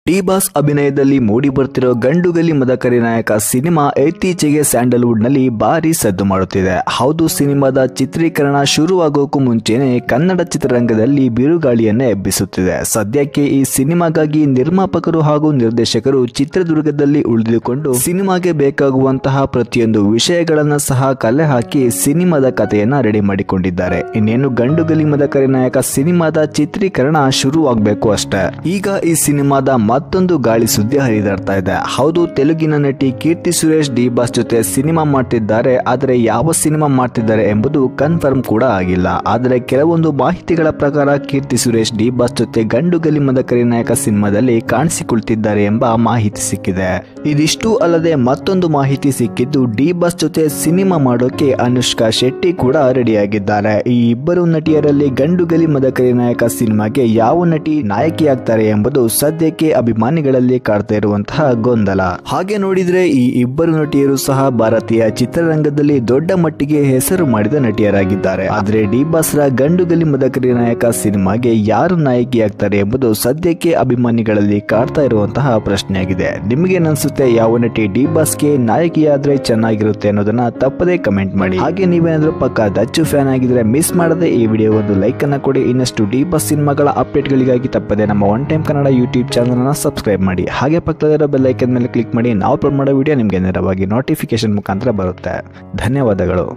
D boss ಅಭಿನಯದಲ್ಲಿ ಮೂಡಿ ಬರ್ತಿರೋ ಗಂಡುಗಲಿ ಮದಕರಿ ನಾಯಕ cinema ಇತ್ತೀಚೆಗೆ ಸ್ಯಾಂಡಲ್ವುಡ್ ನಲ್ಲಿ ಭಾರಿ ಸದ್ದು ಮಾಡುತ್ತಿದೆ. ಹೌದು, ಸಿನಿಮಾದ ಚಿತ್ರೀಕರಣ ಶುರುವಾಗೋಕ್ಕೂ ಮುಂಚೆನೆ ಕನ್ನಡ ಚಿತ್ರರಂಗದಲ್ಲಿ ಬಿರುಗಾಳಿಯನ್ನೇ ಎಬ್ಬಿಸುತ್ತಿದೆ. ಸದ್ಯಕ್ಕೆ ಈ ಸಿನಿಮಾಗಾಗಿ ನಿರ್ಮಾಪಕರು ಹಾಗೂ ನಿರ್ದೇಶಕರು ಚಿತ್ರದುರ್ಗದಲ್ಲಿ ಉಳಿದುಕೊಂಡು ಸಿನಿಮಾಗೆ ಬೇಕಾಗುವಂತಹ ಪ್ರತಿಯೊಂದು ವಿಷಯಗಳನ್ನ ಸಹ ಕಲೆ ಹಾಕಿ ಸಿನಿಮಾದ ಕಥೆಯನ್ನ ರೆಡಿ ಮಾಡಿಕೊಂಡಿದ್ದಾರೆ. ಇನ್ನೇನು ಗಂಡುಗಲಿ ಮದಕರಿ ನಾಯಕ ಸಿನಿಮಾದ ಚಿತ್ರೀಕರಣ ಶುರುವಾಗಬೇಕು ಅಷ್ಟೇ. ಈಗ ಈ ಸಿನಿಮಾದ ಮತ್ತೊಂದು ಗಾಳಿ ಸುದ್ದಿ ಹರಿದಾಡ್ತಾ ಇದೆ. ಹೌದು, ತೆಲುಗಿನ ನಟಿ ಕೀರ್ತಿ ಸುರೇಶ್ ಡಿ ಬಾಸ್ ಜೊತೆ ಸಿನಿಮಾ ಮಾಡ್ತಿದ್ದಾರೆ. ಆದರೆ ಯಾವ ಸಿನಿಮಾ ಮಾಡ್ತಿದ್ದಾರೆ ಎಂಬುದು ಕನ್ಫರ್ಮ್ ಕೂಡ ಆಗಿಲ್ಲ. ಆದರೆ ಕೆಲವೊಂದು ಮಾಹಿತಿಗಳ ಪ್ರಕಾರ ಕೀರ್ತಿ ಸುರೇಶ್ ಡಿ ಬಾಸ್ ಜೊತೆ ಗಂಡುಗಲಿ ಮದಕರಿ ನಾಯಕ ಸಿನಿಮಾದಲ್ಲಿ ಕಾಣಿಸಿಕೊಳ್ತಿದ್ದಾರೆ ಎಂಬ ಮಾಹಿತಿ ಸಿಕ್ಕಿದೆ. ಇದಿಷ್ಟು ಅಲ್ಲದೆ ಮತ್ತೊಂದು ಮಾಹಿತಿ ಸಿಕ್ಕಿದ್ದು, ಡಿ ಬಾಸ್ ಜೊತೆ ಸಿನಿಮಾ ಮಾಡೋಕೆ ಅನುಷ್ಕಾ ಶೆಟ್ಟಿ ಕೂಡ ರೆಡಿಯಾಗಿದ್ದಾರೆ. ಈ ಇಬ್ಬರು ನಟಿಯರಲ್ಲಿ ಗಂಡುಗಲಿ ಮದಕರಿ ನಾಯಕ ಸಿನಿಮಾಗೆ ಯಾವ ನಟಿ ನಾಯಕಿಯಾಗ್ತಾರೆ ಎಂಬುದು ಸದ್ಯಕ್ಕೆ ಅಭಿಮಾನಿಗಳಲ್ಲಿ ಕಾಡ್ತಾ ಇರುವಂತಹ ಗೊಂದಲ. ಹಾಗೆ ನೋಡಿದ್ರೆ ಈ ಇಬ್ಬರು ನಟಿಯರು ಸಹ ಭಾರತೀಯ ಚಿತ್ರರಂಗದಲ್ಲಿ ದೊಡ್ಡ ಮಟ್ಟಿಗೆ ಹೆಸರು ಮಾಡಿದ ನಟಿಯರಾಗಿದ್ದಾರೆ. ಆದ್ರೆ ಡಿ ಬಾಸ್ ರ ಗಂಡುಗಲಿ ಮದಕರಿ ನಾಯಕ ಸಿನಿಮಾಗೆ ಯಾರು ನಾಯಕಿಯಾಗ್ತಾರೆ ಎಂಬುದು ಸದ್ಯಕ್ಕೆ ಅಭಿಮಾನಿಗಳಲ್ಲಿ ಕಾಡ್ತಾ ಇರುವಂತಹ ಪ್ರಶ್ನೆಯಾಗಿದೆ. ನಿಮಗೆ ಅನ್ಸುತ್ತೆ ಯಾವ ನಟಿ ಡಿ ಬಾಸ್ಗೆ ನಾಯಕಿಯಾದ್ರೆ ಚೆನ್ನಾಗಿರುತ್ತೆ ಅನ್ನೋದನ್ನ ತಪ್ಪದೇ ಕಮೆಂಟ್ ಮಾಡಿ. ಹಾಗೆ ನೀವೇನಾದ್ರೂ ಪಕ್ಕ ದಚ್ಚು ಫ್ಯಾನ್ ಆಗಿದ್ರೆ ಮಿಸ್ ಮಾಡದೆ ಈ ವಿಡಿಯೋ ಒಂದು ಲೈಕ್ ಅನ್ನ ಕೊಡಿ. ಇನ್ನಷ್ಟು ಡಿ ಬಾಸ್ ಸಿನಿಮಾಗಳ ಅಪ್ಡೇಟ್ ಗಳಿಗಾಗಿ ತಪ್ಪದೆ ನಮ್ಮ one time Kannada YouTube channel subscribe ಮಾಡಿ. ಹಾಗೆ ಪಕ್ಕದಲ್ಲಿರೋ ಬೆಲ್ ಐಕಾನ್ ಮೇಲೆ ಕ್ಲಿಕ್ ಮಾಡಿ. ನಾವು ಅಪ್ಲೋಡ್ ಮಾಡೋ ವಿಡಿಯೋ ನಿಮಗೆ ನೇರವಾಗಿ ನೋಟಿಫಿಕೇಶನ್ ಮುಖಾಂತರ ಬರುತ್ತೆ. ಧನ್ಯವಾದಗಳು.